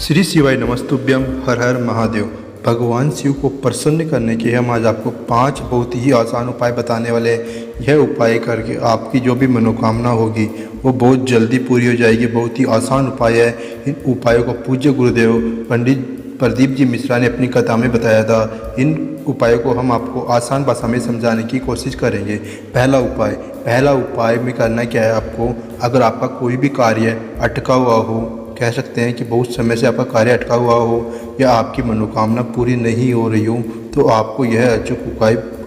श्री शिवाय नमस्तुभ्यम। हर हर महादेव। भगवान शिव को प्रसन्न करने के हम आज आपको 5 बहुत ही आसान उपाय बताने वाले हैं। यह उपाय करके आपकी जो भी मनोकामना होगी वो बहुत जल्दी पूरी हो जाएगी। बहुत ही आसान उपाय है। इन उपायों को पूज्य गुरुदेव पंडित प्रदीप जी मिश्रा ने अपनी कथा में बताया था। इन उपायों को हम आपको आसान भाषा में समझाने की कोशिश करेंगे। पहला उपाय में करना क्या है आपको, अगर आपका कोई भी कार्य अटका हुआ हो, कह सकते हैं कि बहुत समय से आपका कार्य अटका हुआ हो या आपकी मनोकामना पूरी नहीं हो रही हो, तो आपको यह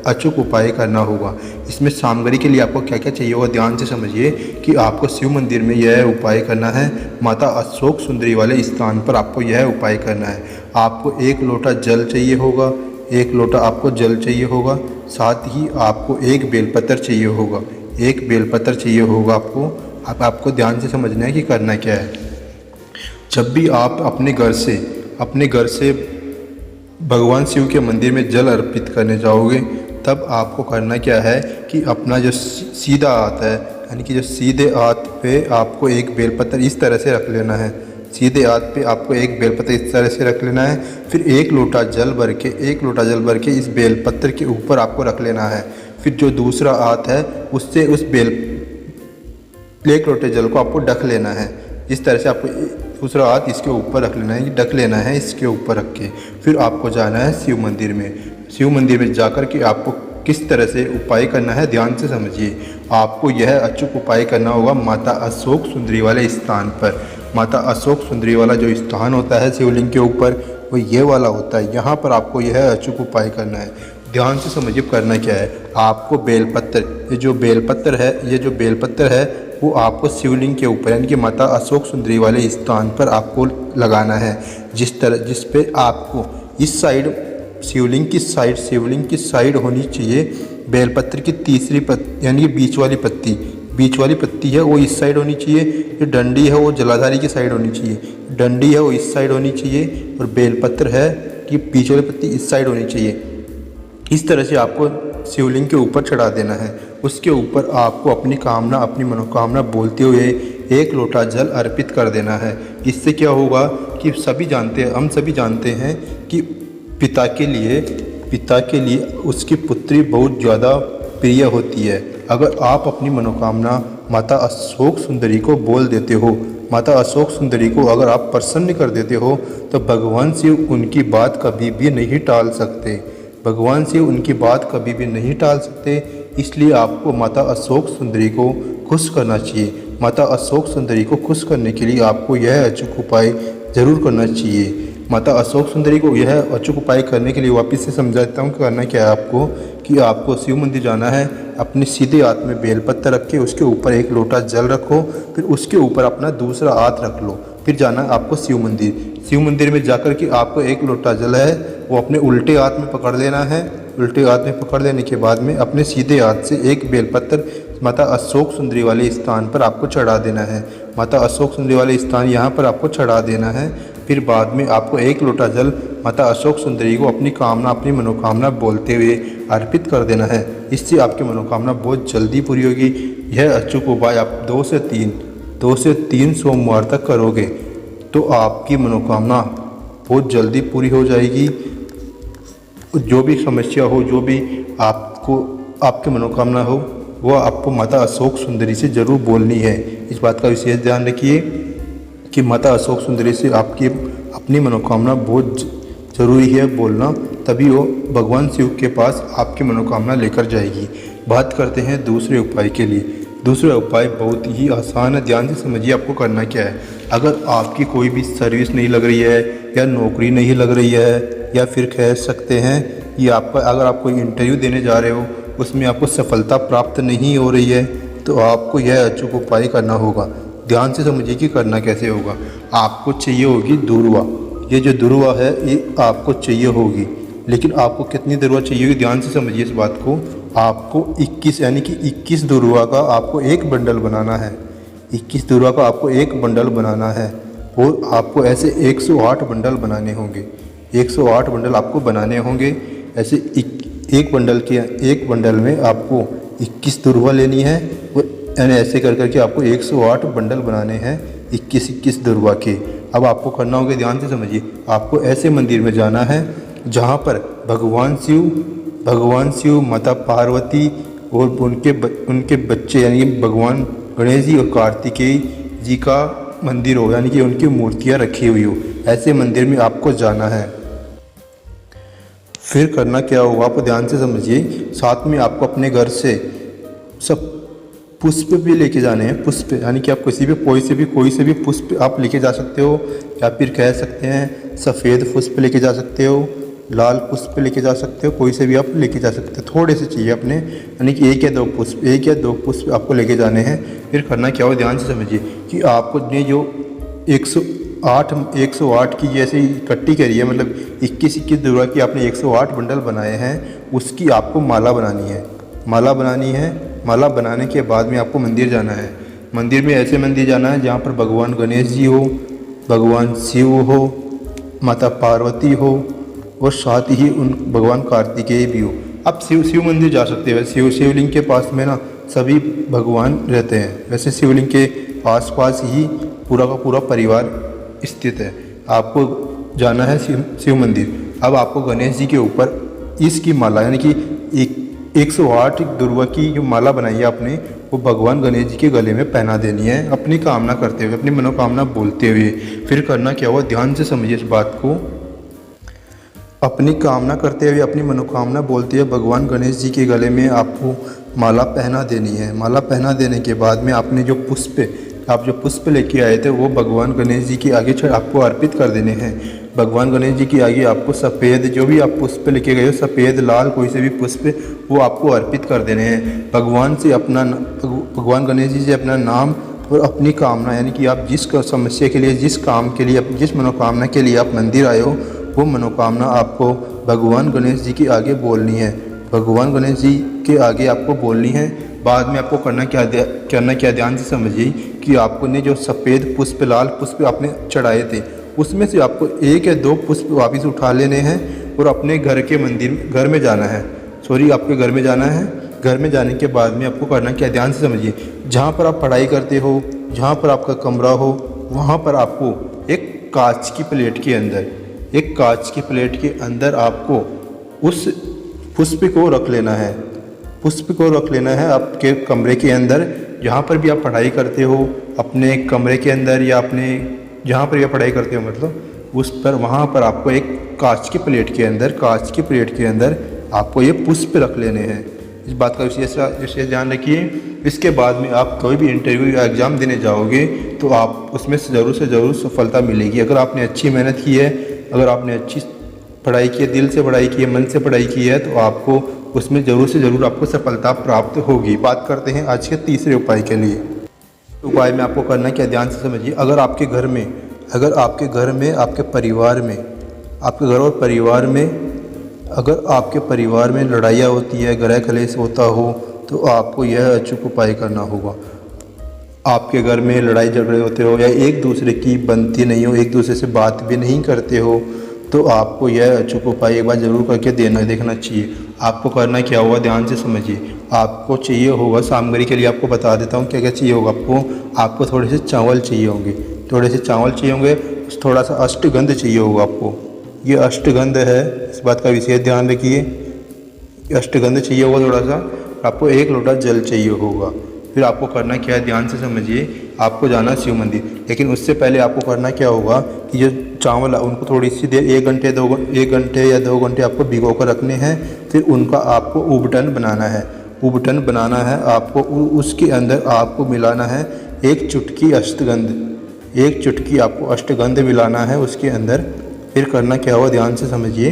अचूक उपाय करना होगा। इसमें सामग्री के लिए आपको क्या क्या चाहिए होगा, ध्यान से समझिए कि आपको शिव मंदिर में यह उपाय करना है। माता अशोक सुंदरी वाले स्थान पर आपको यह उपाय करना है। आपको 1 लोटा जल चाहिए होगा, 1 लोटा आपको जल चाहिए होगा। साथ ही आपको 1 बेलपत्र चाहिए होगा, 1 बेलपत्र चाहिए होगा आपको। अब आपको ध्यान से समझना है कि करना क्या है। जब भी आप अपने घर से भगवान शिव के मंदिर में जल अर्पित करने जाओगे, तब आपको करना क्या है कि अपना जो सीधा हाथ है, यानी कि जो सीधे हाथ पे आपको 1 बेलपत्र इस तरह से रख लेना है। सीधे हाथ पे आपको 1 बेलपत्र इस तरह से रख लेना है। फिर 1 लोटा जल भर के इस बेलपत्र के ऊपर आपको रख लेना है। फिर जो दूसरा हाथ है उससे उस 1 लोटे जल को आपको ढक लेना है। इस तरह से आपको दूसरा हाथ इसके ऊपर रख लेना है, ढक लेना है इसके ऊपर रख के। फिर आपको जाना है शिव मंदिर में। शिव मंदिर में जाकर के आपको किस तरह से उपाय करना है, ध्यान से समझिए। आपको यह अचूक उपाय करना होगा माता अशोक सुंदरी वाले स्थान पर। माता अशोक सुंदरी वाला जो स्थान होता है शिवलिंग के ऊपर, वो ये वाला होता है। यहाँ पर आपको यह अचूक उपाय करना है। ध्यान से समझिए करना क्या है। आपको बेलपत्र, ये जो बेलपत्र है वो आपको शिवलिंग के ऊपर, यानी कि माता अशोक सुंदरी वाले स्थान पर आपको लगाना है। जिस पे आपको इस साइड शिवलिंग की साइड होनी चाहिए बेलपत्र की तीसरी पत्ती, यानी कि बीच वाली पत्ती है वो इस साइड होनी चाहिए। जो डंडी है वो जलाधारी की साइड होनी चाहिए। डंडी है वो इस साइड होनी चाहिए और बेलपत्र है कि बीच वाली पत्ती इस साइड होनी चाहिए। इस तरह से आपको शिवलिंग के ऊपर चढ़ा देना है। उसके ऊपर आपको अपनी मनोकामना बोलते हुए 1 लोटा जल अर्पित कर देना है। इससे क्या होगा कि हम सभी जानते हैं कि पिता के लिए उसकी पुत्री बहुत ज़्यादा प्रिय होती है। अगर आप अपनी मनोकामना माता अशोक सुंदरी को बोल देते हो, माता अशोक सुंदरी को अगर आप प्रसन्न कर देते हो, तो भगवान शिव उनकी बात कभी भी नहीं टाल सकते। इसलिए आपको माता अशोक सुंदरी को खुश करना चाहिए। माता अशोक सुंदरी को खुश करने के लिए आपको यह अचूक उपाय ज़रूर करना चाहिए। माता अशोक सुंदरी को यह अचूक उपाय करने के लिए वापस से समझाता हूँ कि करना क्या है आपको, कि आपको शिव मंदिर जाना है। अपने सीधे हाथ में बेलपत्र रख के उसके ऊपर 1 लोटा जल रखो। फिर उसके ऊपर अपना दूसरा हाथ रख लो। फिर जाना है आपको शिव मंदिर में जाकर के आपको 1 लोटा जल है वो अपने उल्टे हाथ में पकड़ लेना है। उल्टे हाथ में पकड़ लेने के बाद में अपने सीधे हाथ से 1 बेलपत्र माता अशोक सुंदरी वाले स्थान पर आपको चढ़ा देना है। माता अशोक सुंदरी वाले स्थान यहाँ पर आपको चढ़ा देना है। फिर बाद में आपको 1 लोटा जल माता अशोक सुंदरी को अपनी मनोकामना बोलते हुए अर्पित कर देना है। इससे आपकी मनोकामना बहुत जल्दी पूरी होगी। यह अचूक उपाय आप 2 से 3 सोमवार तक करोगे तो आपकी मनोकामना बहुत जल्दी पूरी हो जाएगी। जो भी समस्या हो, जो भी आपकी मनोकामना हो, वो आपको माता अशोक सुंदरी से ज़रूर बोलनी है। इस बात का विशेष ध्यान रखिए कि माता अशोक सुंदरी से आपकी अपनी मनोकामना बहुत ज़रूरी है बोलना, तभी वो भगवान शिव के पास आपकी मनोकामना लेकर जाएगी। बात करते हैं दूसरे उपाय के लिए। दूसरा उपाय बहुत ही आसान है, ध्यान से समझिए आपको करना क्या है। अगर आपकी कोई भी सर्विस नहीं लग रही है या नौकरी नहीं लग रही है, या फिर कह सकते हैं कि अगर आप कोई इंटरव्यू देने जा रहे हो उसमें आपको सफलता प्राप्त नहीं हो रही है, तो आपको यह अचूक उपाय करना होगा। ध्यान से समझिए कि करना कैसे होगा। आपको चाहिए होगी दुर्वा। ये जो दुर्वा है ये आपको चाहिए होगी, लेकिन आपको कितनी दुर्वा चाहिए होगी, ध्यान से समझिए इस बात को। आपको 21 दुर्वा का आपको 1 बंडल बनाना है। 21 दुर्वा का आपको 1 बंडल बनाना है और आपको ऐसे 108 बंडल बनाने होंगे। 108 बंडल आपको बनाने होंगे। ऐसे एक बंडल में आपको 21 दुर्वा लेनी है और यानी ऐसे कर करके आपको 108 बंडल बनाने हैं 21 दुर्वा के। अब आपको करना होगा, ध्यान से समझिए, आपको ऐसे मंदिर में जाना है जहाँ पर भगवान शिव, माता पार्वती और उनके बच्चे यानी कि भगवान गणेश जी और कार्तिकेय जी का मंदिर हो, यानी कि उनकी मूर्तियाँ रखी हुई हो। ऐसे मंदिर में आपको जाना है। फिर करना क्या होगा, आपको ध्यान से समझिए, साथ में आपको अपने घर से सब पुष्प भी लेके जाने हैं। पुष्प यानी कि आप किसी भी कोई से भी पुष्प आप लेके जा सकते हो, या फिर कह सकते हैं सफ़ेद पुष्प लेके जा सकते हो, लाल पुष्प लेके जा सकते हो, कोई से भी आप लेके जा सकते हो। थोड़े से चाहिए अपने, यानी कि एक या दो पुष्प आपको लेके जाने हैं। फिर करना क्या हो, ध्यान से समझिए कि आपको ने जो 108 की जैसे इकट्ठी करी है, मतलब 21 दुर्वा की आपने 108 बंडल बनाए हैं, उसकी आपको माला बनानी है। माला बनाने के बाद में आपको मंदिर जाना है। मंदिर में ऐसे मंदिर जाना है जहाँ पर भगवान गणेश जी हो, भगवान शिव हो, माता पार्वती हो और साथ ही उन भगवान कार्तिकेय भी हो। आप शिव मंदिर जा सकते हैं। शिवलिंग के पास में ना सभी भगवान रहते हैं। वैसे शिवलिंग के आसपास ही पूरा का पूरा परिवार स्थित है। आपको जाना है शिव मंदिर। अब आपको गणेश जी के ऊपर इसकी माला यानी कि 108 दुर्वा की जो माला बनाई है आपने, वो भगवान गणेश जी के गले में पहना देनी है, अपनी कामना करते हुए, अपनी मनोकामना बोलते हुए। फिर करना क्या हुआ, ध्यान से समझिए इस बात को। अपनी कामना करते हुए, अपनी मनोकामना बोलते हुए भगवान गणेश जी के गले में आपको माला पहना देनी है। माला पहना देने के बाद में आपने जो पुष्प लेके आए थे वो भगवान गणेश जी के आगे आपको अर्पित कर देने हैं। भगवान गणेश जी के आगे आपको सफ़ेद जो भी आप पुष्प लेके गए हो, सफ़ेद लाल कोई से भी पुष्प, वो आपको अर्पित कर देने हैं। भगवान गणेश जी से अपना नाम और अपनी कामना, यानी कि आप जिस समस्या के लिए, जिस काम के लिए, जिस मनोकामना के लिए आप मंदिर आए हो, वो मनोकामना आपको भगवान गणेश जी के आगे बोलनी है। भगवान गणेश जी के आगे आपको बोलनी है। बाद में आपको करना क्या ध्यान से समझिए कि आपको ने जो सफ़ेद पुष्प, लाल पुष्प आपने चढ़ाए थे, उसमें से आपको 1 या 2 पुष्प वापस उठा लेने हैं और अपने घर में जाना है। आपके घर में जाना है। घर में जाने के बाद में आपको करना क्या, ध्यान से समझिए, जहाँ पर आप पढ़ाई करते हो, जहाँ पर आपका कमरा हो, वहाँ पर आपको एक कांच की प्लेट के अंदर आपको उस पुष्प को रख लेना है आपके कमरे के अंदर। जहाँ पर भी आप पढ़ाई करते हो, अपने कमरे के अंदर या अपने जहाँ पर भी आप पढ़ाई करते हो, मतलब उस पर, वहाँ पर आपको एक कांच की प्लेट के अंदर आपको ये पुष्प रख लेने हैं। इस बात का विशेष ध्यान रखिए। इसके बाद में आप कोई भी इंटरव्यू या एग्ज़ाम देने जाओगे तो आप उसमें से ज़रूर सफलता मिलेगी। अगर आपने अच्छी मेहनत की है, अगर आपने अच्छी पढ़ाई की है, दिल से पढ़ाई की है, मन से पढ़ाई की है, तो आपको उसमें ज़रूर आपको सफलता प्राप्त होगी। बात करते हैं आज के तीसरे उपाय के लिए। उपाय में आपको करना क्या, ध्यान से समझिए। अगर आपके घर में, आपके परिवार में, आपके घर और परिवार में अगर आपके परिवार में लड़ाइयाँ होती है, गृह कलेश होता हो, तो आपको यह अचूक उपाय करना होगा। आपके घर में लड़ाई झगड़े होते हो या एक दूसरे की बनती नहीं हो, एक दूसरे से बात भी नहीं करते हो, तो आपको यह अचूक उपाय एक बार ज़रूर करके देखना चाहिए। आपको करना क्या होगा, ध्यान से समझिए। आपको चाहिए होगा, सामग्री के लिए आपको बता देता हूँ क्या क्या चाहिए होगा। आपको थोड़े से चावल चाहिए होंगे, थोड़ा सा अष्टगंध चाहिए होगा आपको। ये अष्टगंध है, इस बात का विशेष ध्यान रखिए। अष्टगंध चाहिए होगा थोड़ा सा। आपको 1 लोटा जल चाहिए होगा। फिर आपको करना क्या है, ध्यान से समझिए। आपको जाना शिव मंदिर, लेकिन उससे पहले आपको करना क्या होगा कि जो चावल है उनको थोड़ी सी देर 1 घंटे या 2 घंटे आपको भिगो कर रखने हैं। फिर उनका आपको उबटन बनाना है। आपको उसके अंदर आपको मिलाना है 1 चुटकी आपको अष्टगंध मिलाना है उसके अंदर। फिर करना क्या होगा, ध्यान से समझिए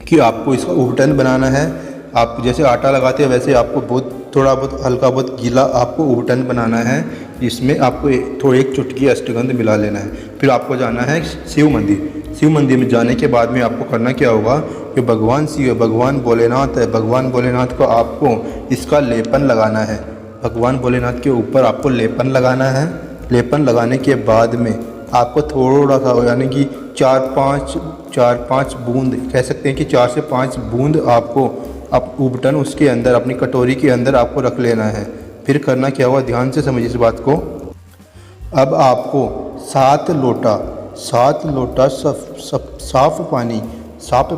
कि आपको इसका उबटन बनाना है। आप जैसे आटा लगाते हैं वैसे आपको थोड़ा बहुत हल्का बहुत गीला आपको उबटन बनाना है। इसमें आपको 1 चुटकी अष्टगंध मिला लेना है। फिर आपको जाना है शिव मंदिर में जाने के बाद में आपको करना क्या होगा कि भगवान शिव है, भगवान भोलेनाथ है, भगवान भोलेनाथ को आपको इसका लेपन लगाना है। भगवान भोलेनाथ के ऊपर आपको लेपन लगाना है। लेपन लगाने के बाद में आपको थोड़ा सा, यानी कि 4-5 बूंद, कह सकते हैं कि 4 से 5 बूंद आपको उबटन उसके अंदर, अपनी कटोरी के अंदर आपको रख लेना है। फिर करना क्या हुआ, ध्यान से समझिए इस बात को। अब आपको 7 7 लोटा साफ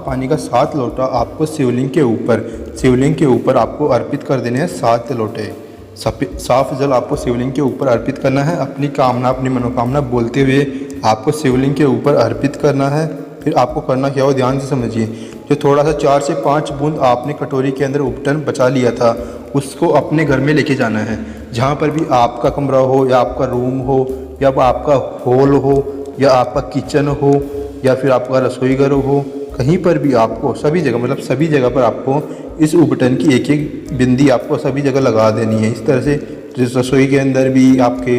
पानी का 7 लोटा आपको शिवलिंग के ऊपर आपको अर्पित कर देने हैं। 7 लोटे साफ जल आपको शिवलिंग के ऊपर अर्पित करना है। अपनी कामना, अपनी मनोकामना बोलते हुए आपको शिवलिंग के ऊपर अर्पित करना है। फिर आपको करना क्या हो, ध्यान से समझिए। जो थोड़ा सा 4 से 5 बूंद आपने कटोरी के अंदर उपटन बचा लिया था, उसको अपने घर में लेके जाना है। जहाँ पर भी आपका कमरा हो या आपका रूम हो या आपका हॉल हो या आपका किचन हो या फिर आपका रसोई घर हो, कहीं पर भी आपको सभी जगह, मतलब सभी जगह पर आपको इस उपटन की एक एक बिंदी आपको सभी जगह लगा देनी है। इस तरह से जिस रसोई के अंदर भी, आपके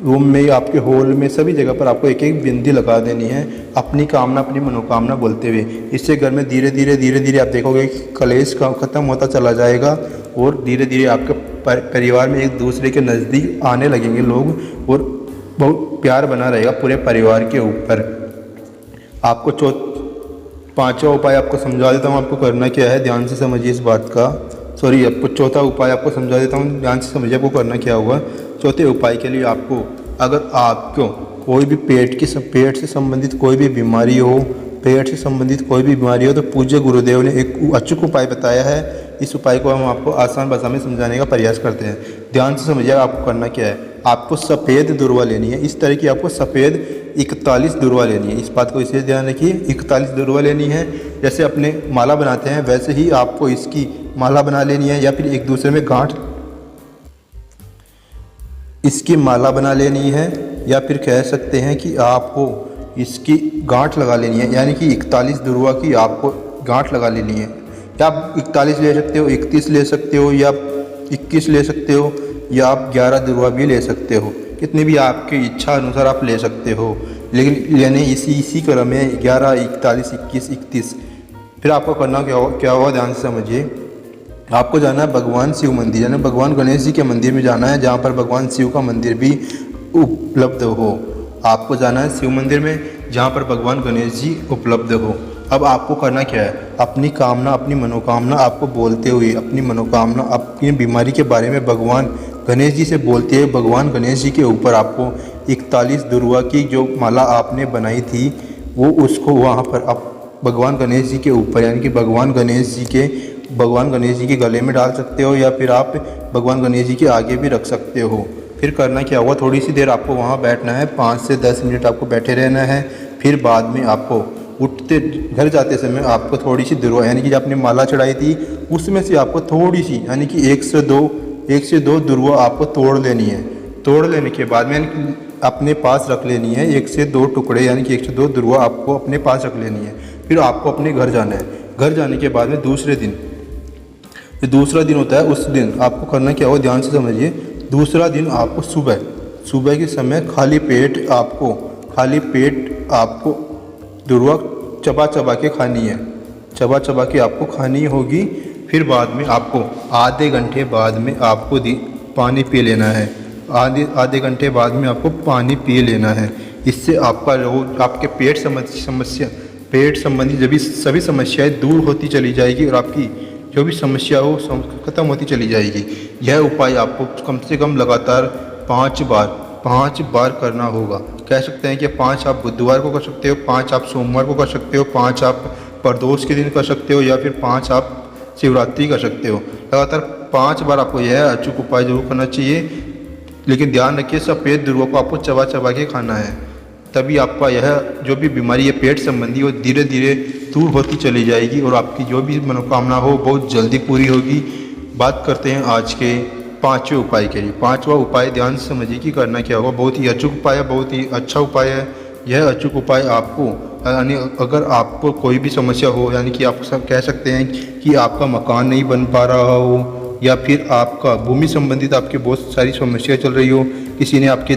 रूम में, आपके हॉल में, सभी जगह पर आपको एक एक बिंदी लगा देनी है, अपनी कामना, अपनी मनोकामना बोलते हुए। इससे घर में धीरे धीरे आप देखोगे कि कलेश का ख़त्म होता चला जाएगा और धीरे धीरे आपके परिवार में एक दूसरे के नज़दीक आने लगेंगे लोग और बहुत प्यार बना रहेगा पूरे परिवार के ऊपर। आपको पांचवा उपाय आपको समझा देता हूँ, आपको करना क्या है, ध्यान से समझिए इस बात का। आपको चौथा उपाय आपको समझा देता हूँ, ध्यान से समझिए आपको करना क्या होगा। चौथे उपाय के लिए आपको, अगर आपको कोई भी पेट से संबंधित कोई भी बीमारी हो, तो पूज्य गुरुदेव ने एक अचूक उपाय बताया है। इस उपाय को हम आपको आसान भाषा में समझाने का प्रयास करते हैं। ध्यान से समझिए आपको करना क्या है। आपको सफ़ेद दुर्वा लेनी है। इस तरह की आपको सफ़ेद 41 दुर्वा लेनी है। इस बात को इसे ध्यान रखिए, 41 दुर्वा लेनी है। जैसे अपने माला बनाते हैं वैसे ही आपको इसकी माला बना लेनी है, या फिर एक दूसरे में गांठ इसकी माला बना लेनी है, या फिर कह सकते हैं कि आपको इसकी गांठ लगा लेनी है। यानी कि 41 दुर्वा की आपको गांठ लगा लेनी है। या आप 41 ले सकते हो, 31 ले सकते हो, या 21 ले सकते हो, या आप 11 दुर्वा भी ले सकते हो। कितनी भी आपकी इच्छा अनुसार आप ले सकते हो, लेकिन लेने इसी क्रम में 11, 41, 21, 31। फिर आपको करना क्या होगा, ध्यान से समझिए। आपको जाना है भगवान शिव मंदिर, यानी भगवान गणेश जी के मंदिर में जाना है, जहाँ पर भगवान शिव का मंदिर भी उपलब्ध हो। आपको जाना है शिव मंदिर में जहाँ पर भगवान गणेश जी उपलब्ध हो। अब आपको करना क्या है, अपनी कामना, अपनी मनोकामना आपको बोलते हुए, अपनी मनोकामना, अपनी बीमारी के बारे में भगवान गणेश जी से बोलते हुए भगवान गणेश जी के ऊपर आपको 41 दुर्वा की जो माला आपने बनाई थी, वो उसको वहाँ पर आप भगवान गणेश जी के ऊपर, यानी कि भगवान गणेश जी के गले में डाल सकते हो, या फिर आप भगवान गणेश जी के आगे भी रख सकते हो। फिर करना क्या होगा, थोड़ी सी देर आपको वहाँ बैठना है, 5 से 10 मिनट आपको बैठे रहना है। फिर बाद में आपको उठते घर जाते समय आपको थोड़ी सी दुर्वा, यानी कि जो आपने माला चढ़ाई थी उसमें से आपको थोड़ी सी, यानी कि 1 से 2 दुर्वा आपको तोड़ लेनी है। तोड़ लेने के बाद में अपने पास रख लेनी है। 1 से 2 टुकड़े, यानी कि 1 से 2 दुर्वा आपको अपने पास रख लेनी है। फिर आपको अपने घर जाना है। घर जाने के बाद में दूसरा दिन होता है, उस दिन आपको करना क्या हो, ध्यान से समझिए। दूसरा दिन आपको सुबह के समय खाली पेट आपको दुर्वा चबा के खानी है, चबा के आपको खानी होगी। फिर बाद में आपको आधे घंटे बाद में आपको पानी पी लेना है। आधे घंटे बाद में आपको पानी पी लेना है। इससे आपका रोग, आपके पेट संबंधी जब सभी समस्याएं दूर होती चली जाएगी और आपकी जो भी समस्या हो खत्म होती चली जाएगी। यह उपाय आपको कम से कम लगातार 5 बार करना होगा। कह सकते हैं कि 5 आप बुधवार को कर सकते हो, 5 आप सोमवार को कर सकते हो, 5 आप प्रदोष के दिन कर सकते हो, या फिर 5 आप शिवरात्रि कर सकते हो। लगातार 5 बार आपको यह अचूक उपाय जरूर करना चाहिए। लेकिन ध्यान रखिए, सफ़ेद दुर्वा को आपको चबा के खाना है, तभी आपका यह जो भी बीमारी है पेट संबंधी वो धीरे धीरे दूर होती चली जाएगी और आपकी जो भी मनोकामना हो बहुत जल्दी पूरी होगी। बात करते हैं आज के 5वें उपाय के लिए। 5वां उपाय ध्यान से समझिए कि करना क्या होगा। बहुत ही अचूक उपाय है, बहुत ही अच्छा उपाय है। यह अचूक उपाय आपको, यानी अगर आपको कोई भी समस्या हो, यानी कि आप सब कह सकते हैं कि आपका मकान नहीं बन पा रहा हो, या फिर आपका भूमि संबंधित आपकी बहुत सारी समस्या चल रही हो, किसी ने आपकी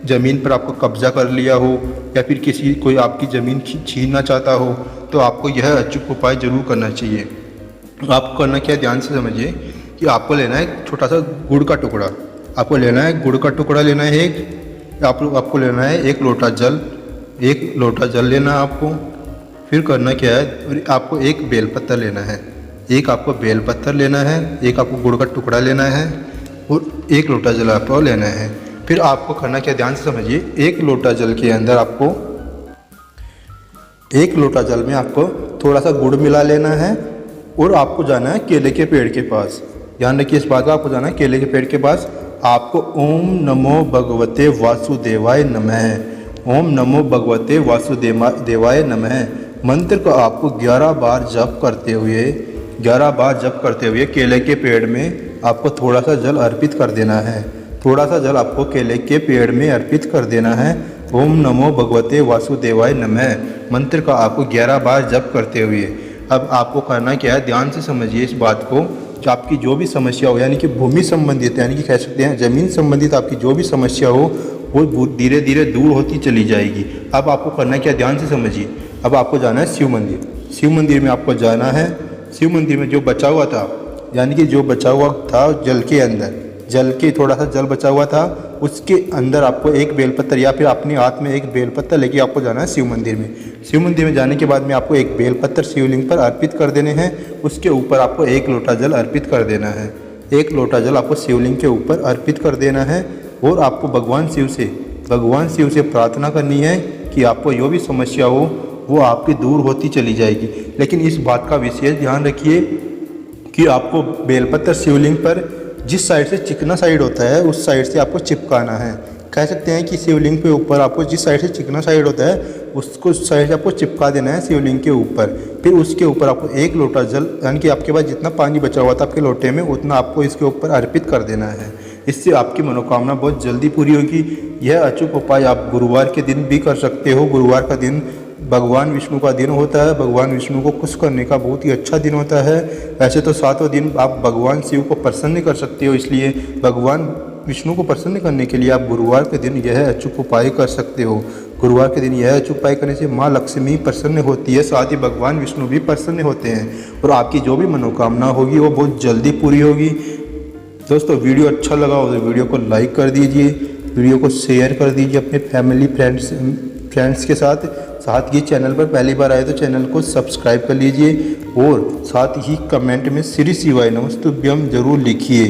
ज़मीन पर आपको कब्जा कर लिया हो, या फिर कोई आपकी ज़मीन छीनना चाहता हो, तो आपको यह अचूक उपाय जरूर करना चाहिए। आपको करना क्या है, ध्यान से समझिए कि आपको लेना है छोटा सा गुड़ का टुकड़ा। आपको लेना है गुड़ का टुकड़ा लेना है एक। आपको लेना है 1 लोटा जल, 1 लोटा जल लेना है आपको। फिर करना क्या है, आपको 1 बेलपत्तर लेना है। एक आपको बेलपत्तर लेना है, एक आपको गुड़ का टुकड़ा लेना है और 1 लोटा जल आपको लेना है। फिर आपको करना क्या, ध्यान से समझिए। 1 लोटा जल के अंदर आपको 1 लोटा जल में आपको थोड़ा सा गुड़ मिला लेना है और आपको जाना है केले के पेड़ के पास। ध्यान रखिए इस बात का, आपको जाना है केले के पेड़ के पास। आपको ओम नमो भगवते वासुदेवाय नमः, ओम नमो भगवते वासुदेवाय नमः मंत्र को आपको 11 बार जप करते हुए केले के पेड़ में आपको थोड़ा सा जल अर्पित कर देना है। थोड़ा सा जल आपको केले के पेड़ में अर्पित कर देना है। ओम नमो भगवते वासुदेवाय नमः मंत्र का आपको 11 बार जप करते हुए अब आपको करना क्या है, ध्यान से समझिए इस बात को कि आपकी जो भी समस्या हो, यानी कि भूमि संबंधित, यानी कि कह सकते हैं ज़मीन संबंधित आपकी जो भी समस्या हो वो धीरे धीरे दूर होती चली जाएगी। अब आपको करना क्या, ध्यान से समझिए। अब आपको जाना है शिव मंदिर। शिव मंदिर में आपको जाना है। शिव मंदिर में जो बचा हुआ था, यानी कि जो बचा हुआ था जल के अंदर, जल के थोड़ा सा जल बचा हुआ था, उसके अंदर आपको एक बेलपत्र या फिर अपने हाथ में एक बेलपत्र लेके आपको जाना है शिव मंदिर में। शिव मंदिर में जाने के बाद में आपको एक बेलपत्र शिवलिंग पर अर्पित कर देने हैं। उसके ऊपर आपको 1 लोटा जल अर्पित कर देना है। 1 लोटा जल आपको शिवलिंग के ऊपर अर्पित कर देना है और आपको भगवान शिव से प्रार्थना करनी है कि आपको जो भी समस्या हो वो आपकी दूर होती चली जाएगी। लेकिन इस बात का विशेष ध्यान रखिए कि आपको बेलपत्र शिवलिंग पर जिस साइड से चिकना साइड होता है उस साइड से आपको चिपकाना है। कह सकते हैं कि शिवलिंग के ऊपर आपको जिस साइड से चिकना साइड होता है उसको साइड से आपको चिपका देना है शिवलिंग के ऊपर। फिर उसके ऊपर आपको 1 लोटा जल, यानी कि आपके पास जितना पानी बचा हुआ था आपके लोटे में उतना आपको इसके ऊपर अर्पित कर देना है। इससे आपकी मनोकामना बहुत जल्दी पूरी होगी। यह अचूक उपाय आप गुरुवार के दिन भी कर सकते हो। गुरुवार का दिन भगवान विष्णु का दिन होता है। भगवान विष्णु को खुश करने का बहुत ही अच्छा दिन होता है। वैसे तो 7वां दिन आप भगवान शिव को प्रसन्न कर सकते हो, इसलिए भगवान विष्णु को प्रसन्न करने के लिए आप गुरुवार के दिन यह अचूक उपाय कर सकते हो। गुरुवार के दिन यह अचूक उपाय करने से माँ लक्ष्मी प्रसन्न होती है, साथ ही भगवान विष्णु भी प्रसन्न होते हैं और आपकी जो भी मनोकामना होगी वो बहुत जल्दी पूरी होगी। दोस्तों वीडियो अच्छा लगा हो तो वीडियो को लाइक कर दीजिए, वीडियो को शेयर कर दीजिए अपने फैमिली फ्रेंड्स के साथ ही चैनल पर पहली बार आए तो चैनल को सब्सक्राइब कर लीजिए और साथ ही कमेंट में श्री शिवाय नमस्तुभ्यम जरूर लिखिए।